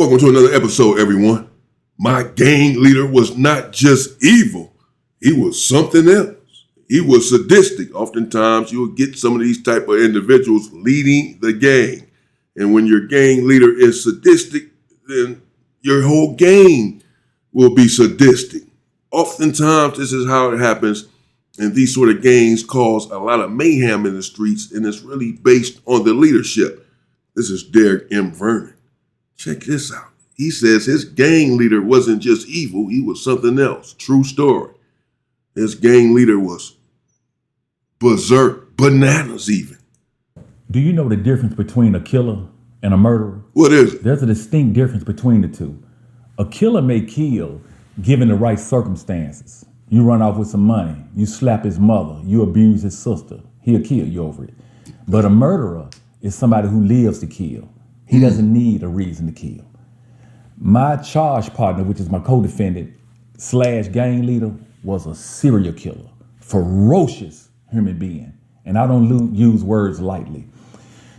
Welcome to another episode, everyone. My gang leader was not just evil, he was something else. He was sadistic. Oftentimes, you'll get some of these type of individuals leading the gang. And when your gang leader is sadistic, then your whole gang will be sadistic. Oftentimes, this is how it happens. And these sort of gangs cause a lot of mayhem in the streets, and it's really based on the leadership. This is Derek M. Vernon. Check this out. He says his gang leader wasn't just evil, he was something else. True story. His gang leader was berserk, bananas even. Do you know the difference between a killer and a murderer? What is it? There's a distinct difference between the two. A killer may kill given the right circumstances. You run off with some money, you slap his mother, you abuse his sister, he'll kill you over it. But a murderer is somebody who lives to kill. He doesn't need a reason to kill. My charge partner, which is my co-defendant / gang leader, was a serial killer, ferocious human being. And I don't use words lightly.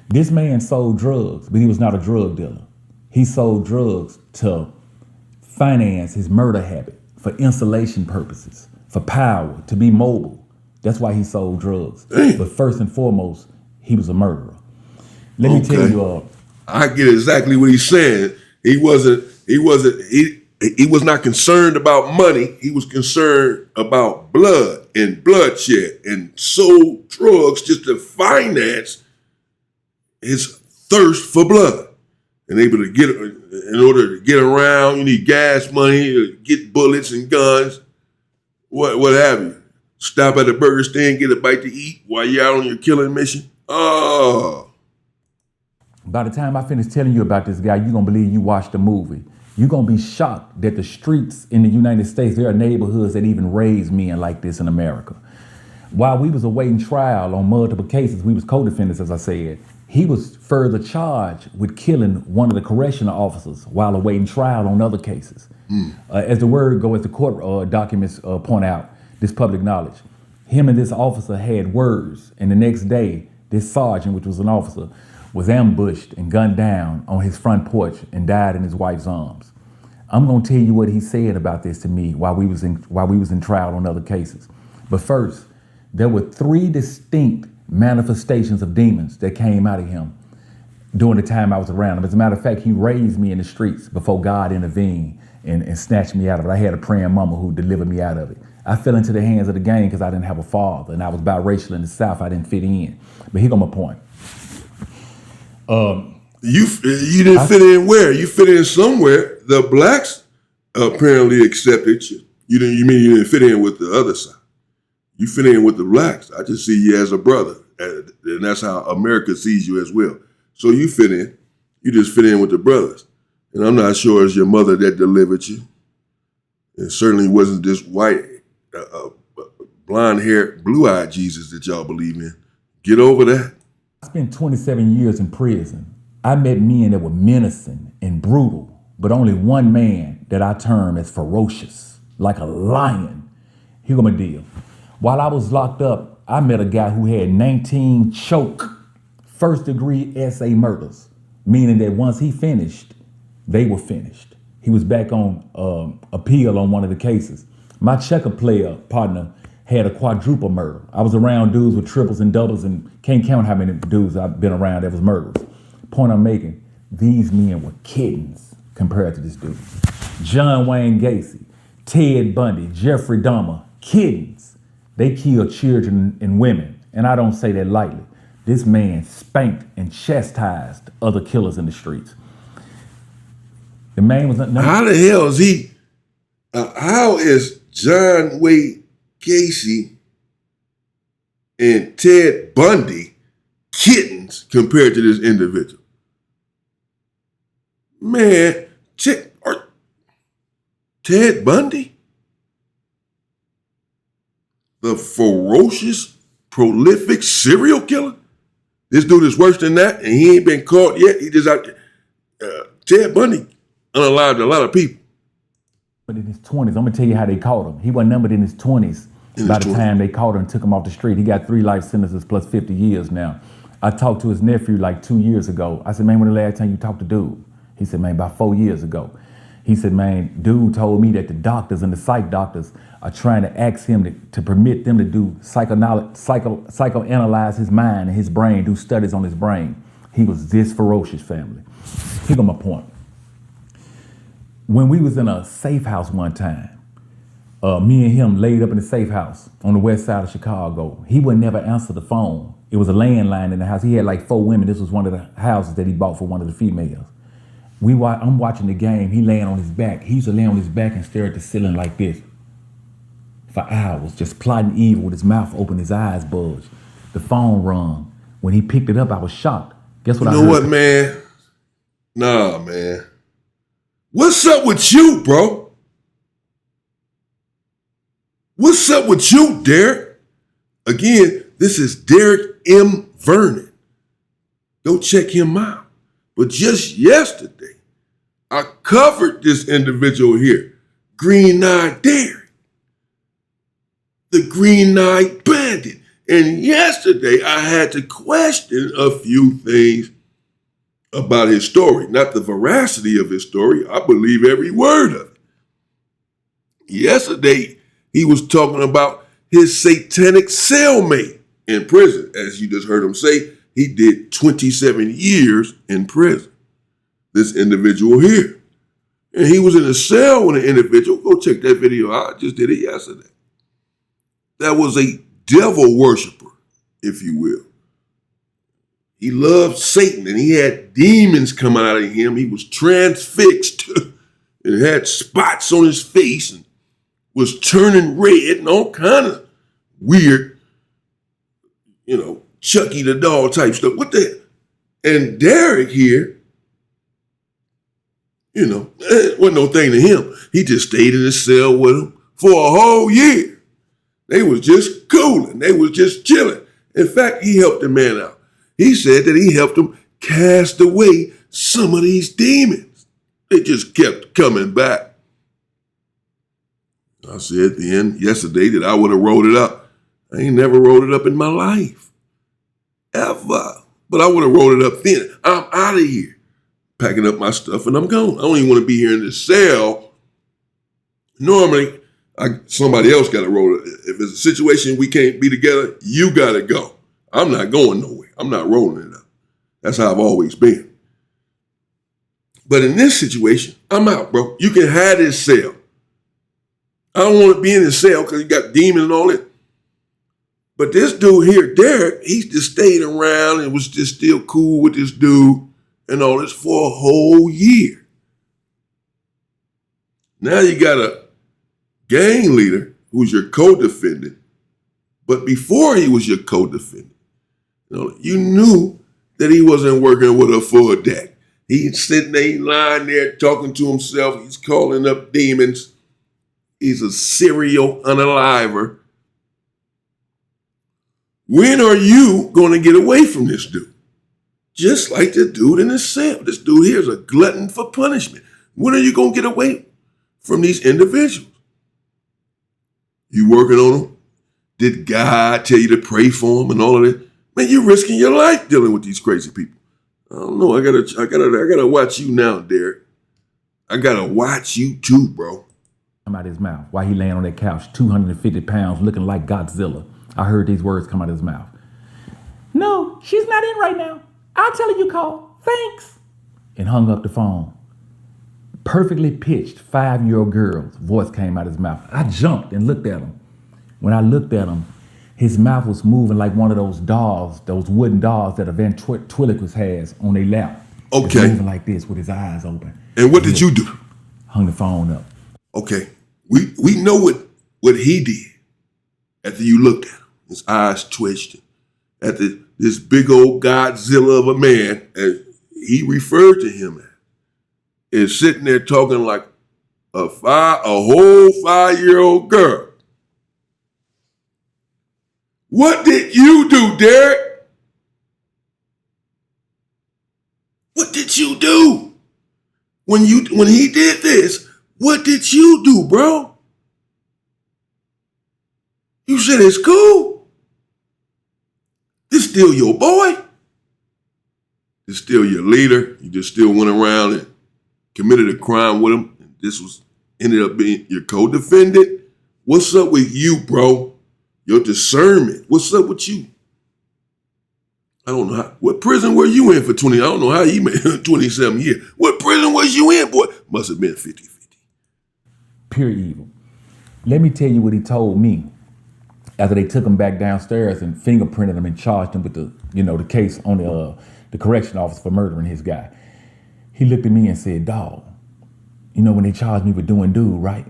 This man sold drugs, but he was not a drug dealer. He sold drugs to finance his murder habit, for insulation purposes, for power, to be mobile. That's why he sold drugs. But first and foremost, he was a murderer. Let me tell you, I get exactly what he's saying. He was not concerned about money. He was concerned about blood and bloodshed, and sold drugs just to finance his thirst for blood. And able to get, in order to get around, you need gas money, to get bullets and guns, what have you. Stop at a burger stand, get a bite to eat while you're out on your killing mission. Oh. By the time I finish telling you about this guy, you're going to believe you watched the movie. You're going to be shocked that the streets in the United States, there are neighborhoods that even raise men like this in America. While we was awaiting trial on multiple cases, we was co-defendants, as I said, he was further charged with killing one of the correctional officers while awaiting trial on other cases. As the word goes, as the court documents point out, this public knowledge, him and this officer had words, and the next day, this sergeant, which was an officer, was ambushed and gunned down on his front porch and died in his wife's arms. I'm gonna tell you what he said about this to me while we was in trial on other cases. But first, there were 3 distinct manifestations of demons that came out of him during the time I was around him. As a matter of fact, he raised me in the streets before God intervened and snatched me out of it. I had a praying mama who delivered me out of it. I fell into the hands of the gang because I didn't have a father, and I was biracial in the South. I didn't fit in. But here go my point. You didn't fit in where? You fit in somewhere. The blacks apparently accepted you. You mean you didn't fit in with the other side? You fit in with the blacks. I just see you as a brother, and that's how America sees you as well. So you fit in. You just fit in with the brothers. And I'm not sure it's your mother that delivered you. It certainly wasn't this white, blonde-haired, blue-eyed Jesus that y'all believe in. Get over that. I spent 27 years in prison. I met men that were menacing and brutal, but only one man that I term as ferocious, like a lion. Here go my deal. While I was locked up, I met a guy who had 19 first-degree SA murders, meaning that once he finished, they were finished. He was back on appeal on one of the cases. My checker player partner had a quadruple murder. I was around dudes with triples and doubles and can't count how many dudes I've been around that was murderers. Point I'm making, these men were kittens compared to this dude. John Wayne Gacy, Ted Bundy, Jeffrey Dahmer, kittens. They killed children and women, and I don't say that lightly. This man spanked and chastised other killers in the streets. The man was... How the hell is he... how is John Wayne Gacy and Ted Bundy kittens compared to this individual? Man, Ted Bundy? The ferocious, prolific serial killer? This dude is worse than that, and he ain't been caught yet. He just out there. Ted Bundy unalived a lot of people. But in his 20s, I'm gonna tell you how they caught him. He was numbered in his 20s. By the time they caught him and took him off the street, he got 3 life sentences plus 50 years now. I talked to his nephew like 2 years ago. I said, man, when the last time you talked to dude? He said, man, about 4 years ago. He said, man, dude told me that the doctors and the psych doctors are trying to ask him to permit them to do psychoanalyze his mind and his brain, do studies on his brain. He was this ferocious, family. Here go my point. When we was in a safe house one time, me and him laid up in the safe house on the west side of Chicago. He would never answer the phone. It was a landline in the house. He had like 4 women. This was one of the houses that he bought for one of the females. I'm watching the game. He laying on his back. He used to lay on his back and stare at the ceiling like this for hours, just plotting evil with his mouth open, his eyes bulged. The phone rung. When he picked it up, I was shocked. Guess what I heard? You know what, man? Nah, man. What's up with you, bro? What's up with you, Derek? Again, this is Derek M. Vernon. Go check him out. But just yesterday, I covered this individual here, Green-Eyed Derek, the Green-Eyed Bandit. And yesterday, I had to question a few things about his story, not the veracity of his story. I believe every word of it. Yesterday, he was talking about his satanic cellmate in prison. As you just heard him say, he did 27 years in prison, this individual here. And he was in a cell with an individual. Go check that video out. I just did it yesterday. That was a devil worshiper, if you will. He loved Satan and he had demons coming out of him. He was transfixed and had spots on his face and was turning red and all kind of weird, Chucky the doll type stuff. What the hell? And Derek here, it wasn't no thing to him. He just stayed in his cell with him for a whole year. They was just cooling. They was just chilling. In fact, he helped the man out. He said that he helped him cast away some of these demons. They just kept coming back. I said then yesterday that I would have rolled it up. I ain't never rolled it up in my life. Ever. But I would have rolled it up then. I'm out of here. Packing up my stuff and I'm gone. I don't even want to be here in this cell. Normally, somebody else got to roll it. If it's a situation we can't be together, you got to go. I'm not going nowhere. I'm not rolling it up. That's how I've always been. But in this situation, I'm out, bro. You can have this cell. I don't want to be in this cell because you got demons and all that. But this dude here, Derek, he just stayed around and was just still cool with this dude and all this for a whole year. Now you got a gang leader who's your co-defendant. But before he was your co-defendant, you knew that he wasn't working with a full deck. He's sitting there, lying there, talking to himself. He's calling up demons. He's a serial unaliver. When are you going to get away from this dude? Just like the dude in the cell. This dude here is a glutton for punishment. When are you going to get away from these individuals? You working on them? Did God tell you to pray for them and all of that? Man, you're risking your life dealing with these crazy people. I don't know. I gotta watch you now, Derek. I gotta watch you too, bro. Come out of his mouth while he laying on that couch, 250 pounds, looking like Godzilla. I heard these words come out of his mouth. No, she's not in right now. I'll tell her you called. Thanks. And hung up the phone. Perfectly pitched 5-year-old girl's voice came out of his mouth. I jumped and looked at him. When I looked at him, his mouth was moving like one of those dolls, those wooden dolls that a ventriloquist has on their lap. Okay. It's moving like this with his eyes open. And what did you do? Hung the phone up. Okay. We know what he did after you looked at him. His eyes twitched. At this big old Godzilla of a man, as he referred to him as, is sitting there talking like a whole 5-year-old girl. What did you do, Derek? What did you do? When he did this, what did you do, bro? You said it's cool. This still your boy. This still your leader. You just still went around and committed a crime with him, and this was ended up being your co-defendant. What's up with you, bro? Your discernment. What's up with you? I don't know what prison were you in for 20? I don't know how you made 27 years. What prison was you in, boy? Must have been 50-50. Pure evil. Let me tell you what he told me after they took him back downstairs and fingerprinted him and charged him with the case on the correction officer for murdering his guy. He looked at me and said, "Dog, when they charged me with doing dude, right?"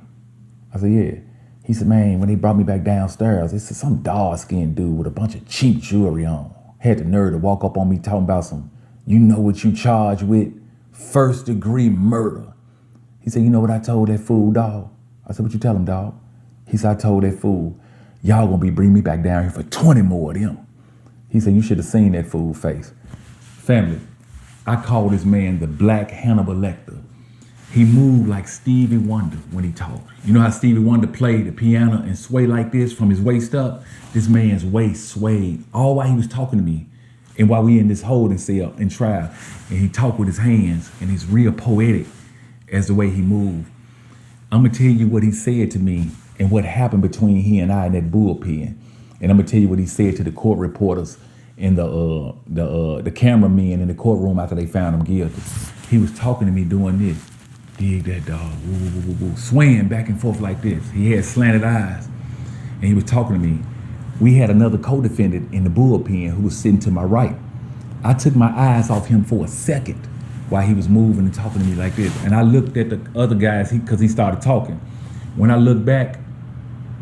I said, "Yeah." He said, "Man, when they brought me back downstairs, it's some dark-skinned dude with a bunch of cheap jewelry on. Had the nerve to walk up on me talking about you know what you charged with? First-degree murder." He said, "You know what I told that fool, dog?" I said, "What you tell him, dog?" He said, "I told that fool, y'all gonna be bringing me back down here for 20 more of them." He said, "You should have seen that fool face." Family, I call this man the Black Hannibal Lecter. He moved like Stevie Wonder when he talked. You know how Stevie Wonder played the piano and sway like this from his waist up? This man's waist swayed all while he was talking to me and while we in this holding cell in trial. And he talked with his hands, and he's real poetic as the way he moved. I'm gonna tell you what he said to me and what happened between he and I in that bullpen. And I'm gonna tell you what he said to the court reporters and the cameramen in the courtroom after they found him guilty. He was talking to me doing this. Dig that, dog. Woo, woo, woo, woo. Swaying back and forth like this. He had slanted eyes. And he was talking to me. We had another co-defendant in the bullpen who was sitting to my right. I took my eyes off him for a second while he was moving and talking to me like this. And I looked at the other guys because he started talking. When I looked back,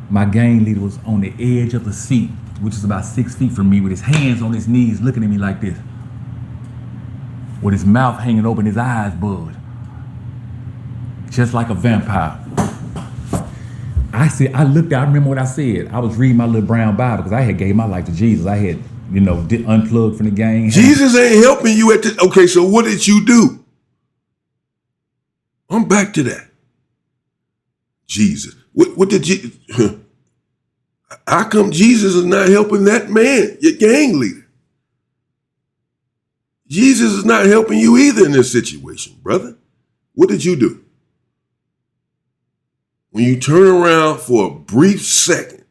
my gang leader was on the edge of the seat, which is about 6 feet from me, with his hands on his knees looking at me like this, with his mouth hanging open, his eyes bugged, just like a vampire. I looked out, I remember what I said. I was reading my little brown Bible because I had gave my life to Jesus. I had, unplugged from the gang. Jesus ain't helping you at this. Okay, so what did you do? I'm back to that. Jesus. What did you... How come Jesus is not helping that man, your gang leader? Jesus is not helping you either in this situation, brother. What did you do? When you turn around for a brief second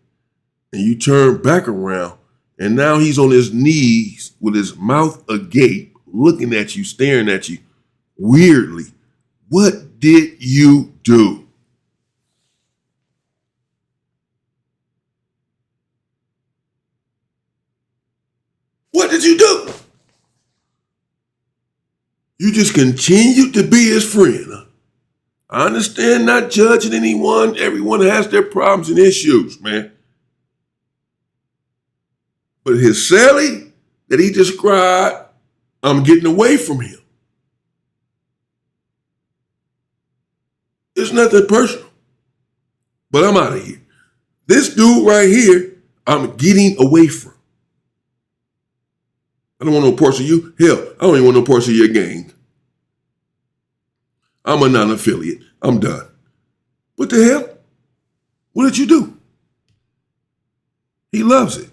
and you turn back around and now he's on his knees with his mouth agape, looking at you, staring at you weirdly. What did you do? What did you do? You just continued to be his friend. Huh? I understand not judging anyone. Everyone has their problems and issues, man. But his Sally that he described, I'm getting away from him. It's nothing personal. But I'm out of here. This dude right here, I'm getting away from. I don't want no parts of you. Hell, I don't even want no parts of your gang. I'm a non-affiliate. I'm done. What the hell? What did you do? He loves it.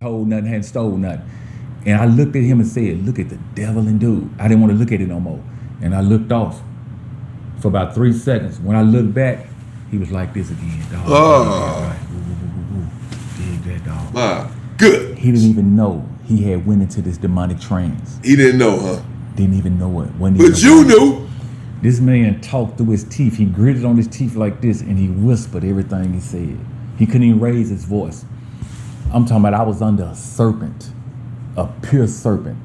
Told nothing, hadn't stole nothing. And I looked at him and said, "Look at the devil in dude." I didn't want to look at it no more. And I looked off for about 3 seconds. When I looked back, he was like this again. Dog. Oh. Right. Woo, woo, woo, woo. Dig that, dog. My good. He didn't even know he had went into this demonic trance. He didn't know, huh? Didn't even know it. But you knew. This man talked through his teeth. He gritted on his teeth like this, and he whispered everything he said. He couldn't even raise his voice. I'm talking about I was under a serpent, a pure serpent.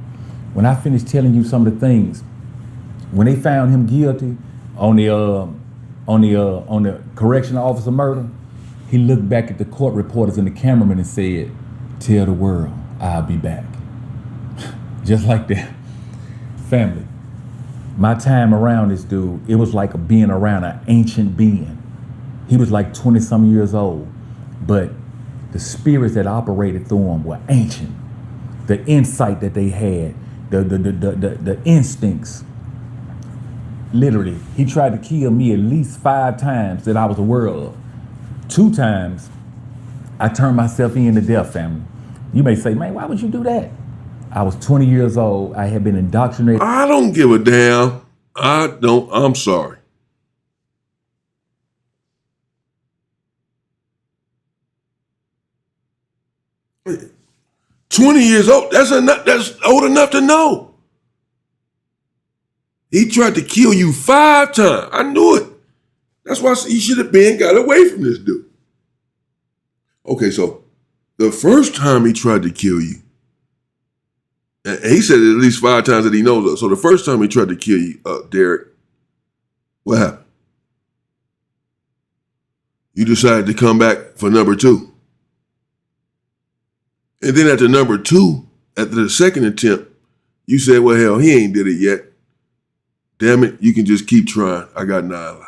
When I finished telling you some of the things, when they found him guilty on the correctional officer murder, he looked back at the court reporters and the cameraman and said, "Tell the world I'll be back." Just like that. Family, my time around this dude, it was like being around an ancient being. He was like 20-some years old, but the spirits that operated through him were ancient. The insight that they had, the instincts. Literally, he tried to kill me at least 5 times that I was aware of. 2 times, I turned myself in to death, family. You may say, "Man, why would you do that?" I was 20 years old. I had been indoctrinated. I don't give a damn. I'm sorry. "20 years old, that's old enough to know. He tried to kill you 5 times. I knew it. That's why he should have got away from this dude. Okay, so the first time he tried to kill you, and he said at least 5 times that he knows of. So the first time he tried to kill you, Derek, what happened? You decided to come back for number 2. And then after number 2, after the second attempt, you said, well, hell, he ain't did it yet. Damn it, you can just keep trying. I got 9 lives.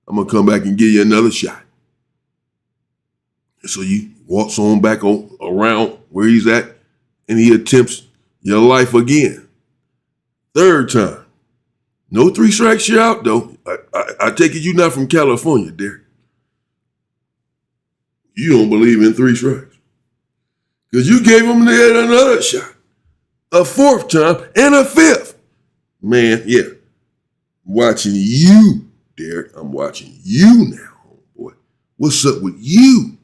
I'm going to come back and give you another shot. And so you walks on back around where he's at, and he attempts your life again. 3rd time. No 3 strikes, you're out, though. I take it you're not from California, Derek. You don't believe in 3 strikes. Because you gave him another shot. A 4th time and a 5th. Man, yeah. Watching you, Derek. I'm watching you now, homeboy. What's up with you?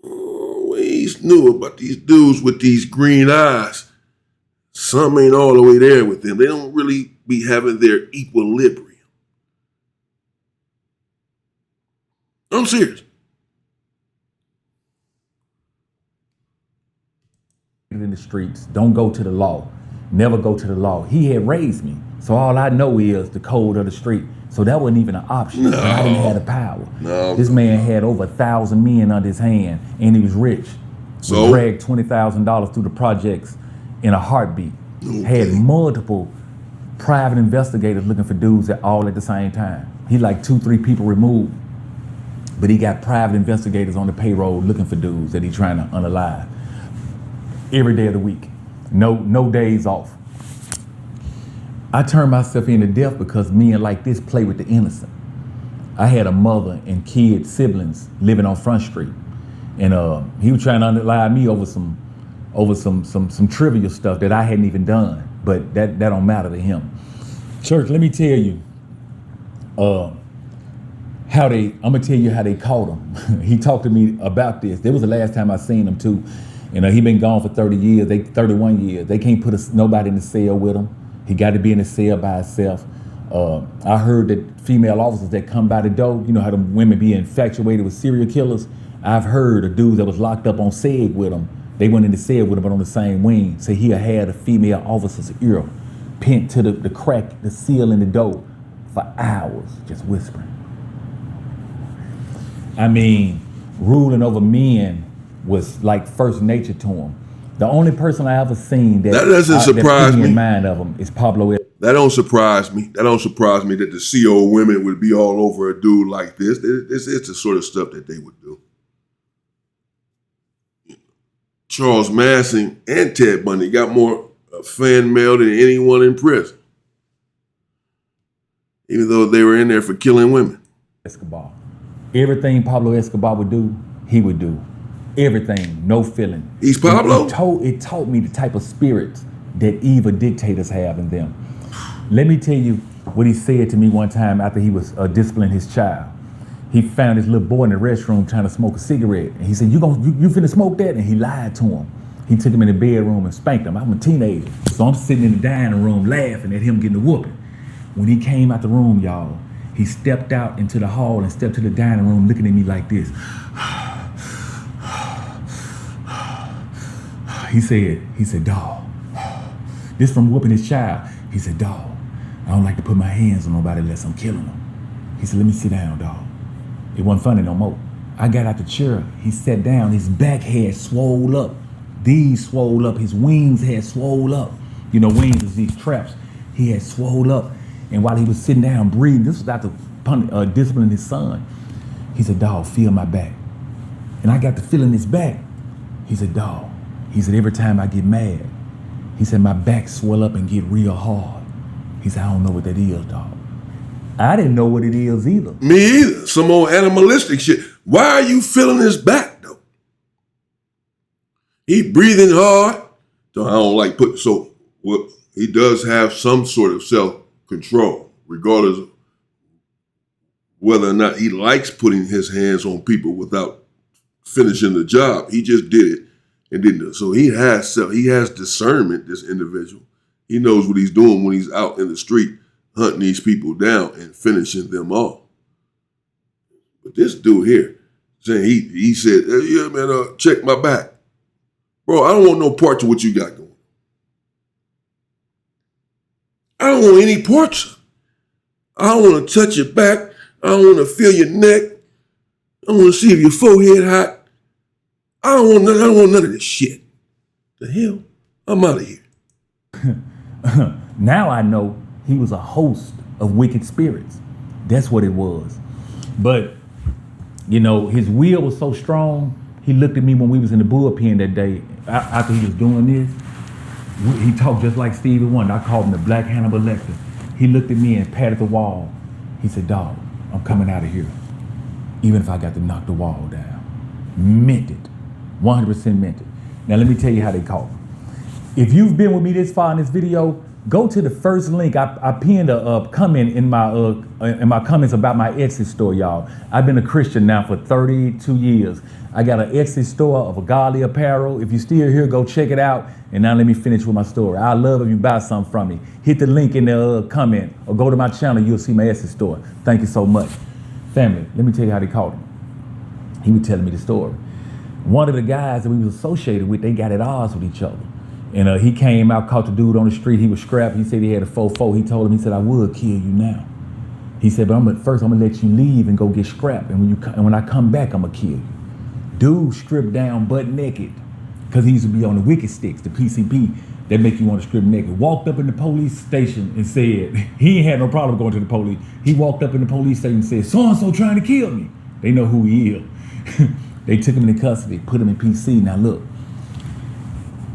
We knew about these dudes with these green eyes. Some ain't all the way there with them. They don't really be having their equilibrium. I'm serious. In the streets, don't go to the law. Never go to the law. He had raised me, so all I know is the code of the street. So that wasn't even an option. No. I didn't have the power. No. This man had over 1,000 men under his hand, and he was rich. So? We dragged $20,000 through the projects in a heartbeat. Okay. Had multiple private investigators looking for dudes all at the same time. He like 2-3 people removed, but he got private investigators on the payroll looking for dudes that he trying to unalive. Every day of the week. No days off. I turned myself into death because men like this play with the innocent. I had a mother and siblings living on Front Street. And he was trying to unalive me over some trivial stuff that I hadn't even done. But that don't matter to him. Church, let me tell you I'm gonna tell you how they caught him. He talked to me about this. That was the last time I seen him too. You know, he been gone for 31 years. They can't put nobody in the cell with him. He got to be in the cell by himself. I heard that female officers that come by the door, you know how the women be infatuated with serial killers? I've heard of dudes that was locked up on SEG with him. They went in the cell with him, but on the same wing. So he had a female officer's ear pinned to the crack, the seal in the door for hours, just whispering. I mean, ruling over men was like first nature to him. The only person I ever seen that doesn't surprise me. In mind of him is Pablo. That don't surprise me. That don't surprise me that the CO women would be all over a dude like this. It's the sort of stuff that they would do. Charles Manson and Ted Bundy got more fan mail than anyone in prison, even though they were in there for killing women. Escobar. Everything Pablo Escobar would do, he would do. Everything, no feeling. He's Pablo? It taught me the type of spirits that evil dictators have in them. Let me tell you what he said to me one time after he was disciplining his child. He found his little boy in the restroom trying to smoke a cigarette. And he said, you finna smoke that? And he lied to him. He took him in the bedroom and spanked him. I'm a teenager. So I'm sitting in the dining room laughing at him getting a whooping. When he came out the room, y'all, he stepped out into the hall and stepped to the dining room looking at me like this. He said, dawg, this from whooping his child. He said, dawg, I don't like to put my hands on nobody unless I'm killing them. He said, let me sit down, dawg. It wasn't funny no more. I got out the chair. He sat down. His back had swole up. These swole up. His wings had swole up. You know, wings is these traps. He had swole up. And while he was sitting down breathing, this was after disciplining his son. He said, dawg, feel my back. And I got to feeling his back. He said, dawg. He said, every time I get mad, he said, my back swell up and get real hard. He said, I don't know what that is, dog. I didn't know what it is either. Me either. Some more animalistic shit. Why are you feeling his back, though? He breathing hard. So I don't like putting, so what, he does have some sort of self-control, regardless of whether or not he likes putting his hands on people without finishing the job. He just did it and didn't do it. So he has discernment, this individual. He knows what he's doing when he's out in the street hunting these people down and finishing them off. But this dude here, saying he said, yeah, man, check my back. Bro, I don't want no parts of what you got going. I don't want any parts. I don't want to touch your back. I don't want to feel your neck. I don't want to see if your forehead hot. I don't want none of this shit. The hell? I'm out of here. Now I know he was a host of wicked spirits. That's what it was. But, you know, his will was so strong, he looked at me when we was in the bullpen that day, after he was doing this. He talked just like Stevie Wonder. I called him the Black Hannibal Lecter. He looked at me and patted the wall. He said, dog, I'm coming out of here. Even if I got to knock the wall down. Meant it. 100% meant it. Now let me tell you how they caught him. If you've been with me this far in this video, go to the first link. I pinned a comment in my comments about my Etsy store, y'all. I've been a Christian now for 32 years. I got an Etsy store of a godly apparel. If you're still here, go check it out. And now let me finish with my story. I love if you buy something from me. Hit the link in the comment or go to my channel. You'll see my Etsy store. Thank you so much. Family, let me tell you how they caught him. He was telling me the story. One of the guys that we was associated with, they got at odds with each other. And he came out, caught the dude on the street. He was scrapped. He said he had a 4-4. He told him, he said, I would kill you now. He said, but first I'm gonna let you leave and go get scrapped. And when I come back, I'm gonna kill you. Dude stripped down butt naked, because he used to be on the wicked sticks, the PCP, that make you want to strip naked. Walked up in the police station and said, he ain't had no problem going to the police. He walked up in the police station and said, so-and-so trying to kill me. They know who he is. They took him into custody, put him in PC. Now look,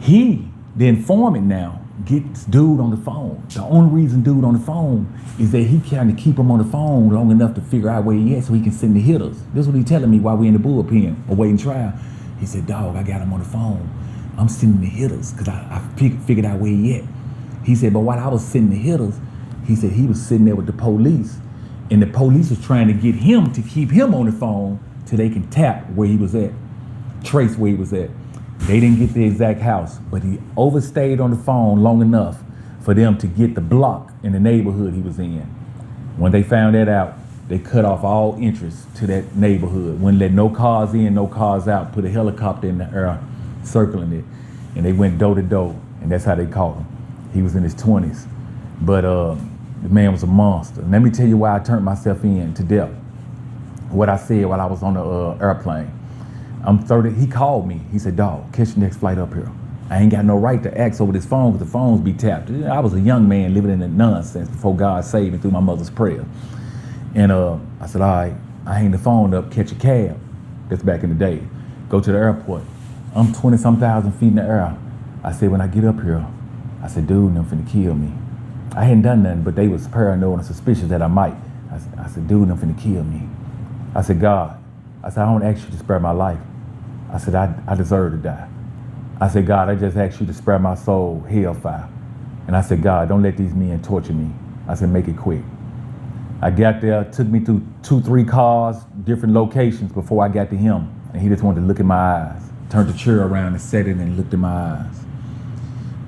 he, the informant now, gets dude on the phone. The only reason dude on the phone is that he kind of keep him on the phone long enough to figure out where he at so he can send the hitters. This is what he's telling me while we in the bullpen awaiting trial. He said, dog, I got him on the phone. I'm sending the hitters because I figured out where he at. He said, but while I was sending the hitters, he said he was sitting there with the police, and the police was trying to get him to keep him on the phone till they can tap where he was at, trace where he was at. They didn't get the exact house, but he overstayed on the phone long enough for them to get the block in the neighborhood he was in. When they found that out, they cut off all interest to that neighborhood. Wouldn't let no cars in, no cars out, put a helicopter in the air circling it. And they went door to door, and that's how they caught him. He was in his 20s. But the man was a monster. And let me tell you why I turned myself in to death. What I said while I was on the airplane. I'm 30, he called me. He said, dog, catch the next flight up here. I ain't got no right to ask over this phone because the phones be tapped. I was a young man living in the nonsense before God saved me through my mother's prayer. And I said, all right, I hang the phone up, catch a cab. That's back in the day. Go to the airport. I'm 20-some thousand feet in the air. I said, when I get up here, I said, dude, them finna kill me. I hadn't done nothing, but they was paranoid and suspicious that I might. I said, dude, them finna kill me. I said, God, I said, I don't ask you to spare my life. I said, I deserve to die. I said, God, I just ask you to spare my soul hellfire. And I said, God, don't let these men torture me. I said, make it quick. I got there, took me through 2-3 cars, different locations before I got to him. And he just wanted to look in my eyes. Turned the chair around and sat in and looked in my eyes.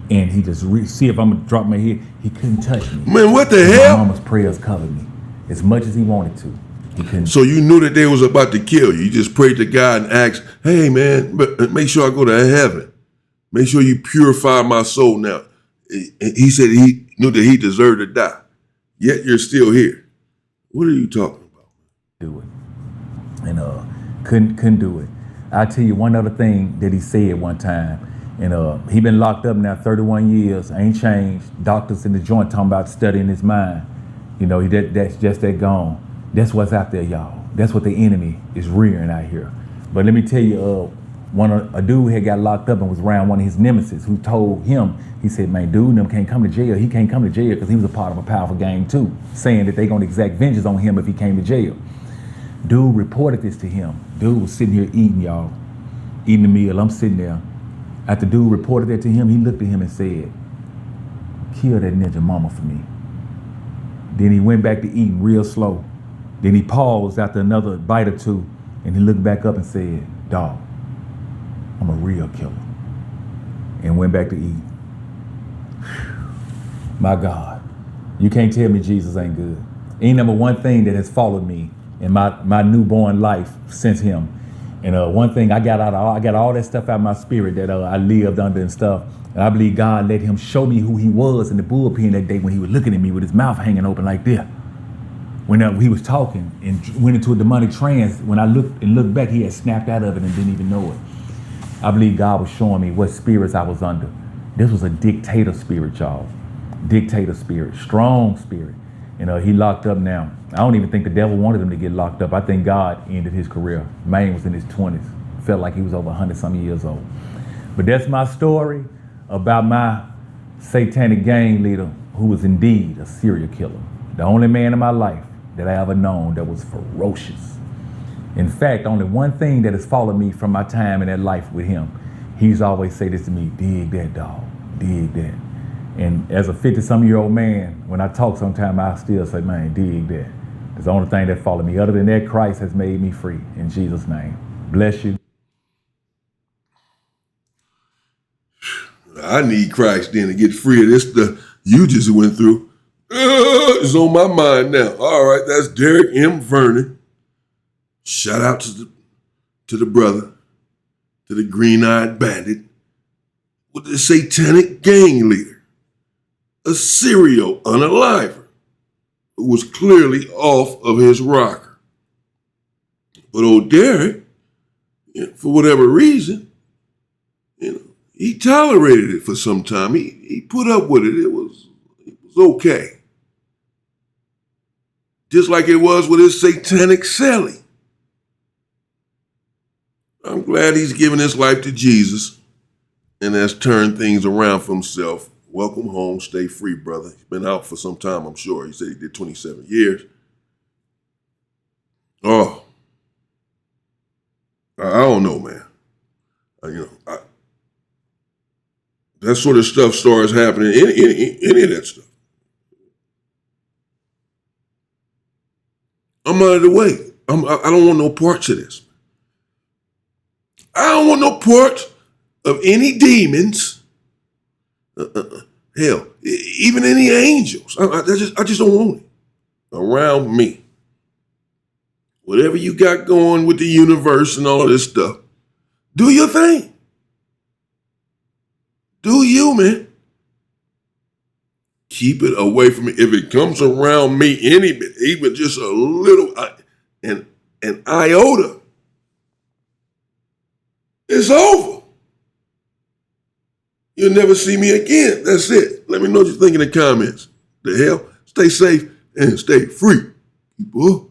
And he just see if I'm gonna drop my head. He couldn't touch me. Man, what the hell? My mama's prayers covered me as much as he wanted to. He couldn't. So you knew that they was about to kill you. You just prayed to God and asked, hey man, but make sure I go to heaven. Make sure you purify my soul now. He said he knew that he deserved to die. Yet you're still here. What are you talking about? Do it. And couldn't do it. I'll tell you one other thing that he said one time. And he been locked up now 31 years, ain't changed. Doctors in the joint talking about studying his mind. You know, that's just that gone. That's what's out there, y'all. That's what the enemy is rearing out here. But let me tell you, a dude had got locked up and was around one of his nemesis who told him, he said, man, dude, them can't come to jail. He can't come to jail because he was a part of a powerful gang too, saying that they gonna exact vengeance on him if he came to jail. Dude reported this to him. Dude was sitting here eating, y'all, eating the meal. I'm sitting there. After dude reported that to him, he looked at him and said, kill that ninja mama for me. Then he went back to eating real slow. Then he paused after another bite or two, and he looked back up and said, dog, I'm a real killer. And went back to eat. My God, you can't tell me Jesus ain't good. Ain't number one thing that has followed me in my newborn life since him. And one thing I got all that stuff out of my spirit that I lived under and stuff. And I believe God let him show me who he was in the bullpen that day when he was looking at me with his mouth hanging open like this. When he was talking and went into a demonic trance, when I looked back, he had snapped out of it and didn't even know it. I believe God was showing me what spirits I was under. This was a dictator spirit, y'all. Dictator spirit, strong spirit. And he locked up now. I don't even think the devil wanted him to get locked up. I think God ended his career. Man was in his 20s. Felt like he was over 100-some years old. But that's my story about my satanic gang leader who was indeed a serial killer. The only man in my life that I ever known that was ferocious. In fact, only one thing that has followed me from my time in that life with him, he's always say this to me, dig that, dog, dig that. And as a 50-some-year-old man, when I talk sometime, I still say, man, dig that. It's the only thing that followed me. Other than that, Christ has made me free. In Jesus' name. Bless you. I need Christ then to get free of this stuff you just went through. It's on my mind now. All right, that's Derek M. Vernon. Shout out to the brother, to the green-eyed bandit, with the satanic gang leader, a serial unaliver who was clearly off of his rocker. But old Derek, for whatever reason, he tolerated it for some time. He put up with it. It was okay. Just like it was with his satanic Sally. I'm glad he's given his life to Jesus and has turned things around for himself. Welcome home. Stay free, brother. He's been out for some time, I'm sure. He said he did 27 years. Oh, I don't know, man. That sort of stuff starts happening, any of that stuff. I'm out of the way. I don't want no parts of this. I don't want no parts of any demons. Hell, even any angels. I just don't want it around me. Whatever you got going with the universe and all of this stuff, do your thing. Do you, man. Keep it away from me. If it comes around me any bit, even just a little, an iota, it's over. You'll never see me again. That's it. Let me know what you think in the comments. The hell? Stay safe and stay free, people.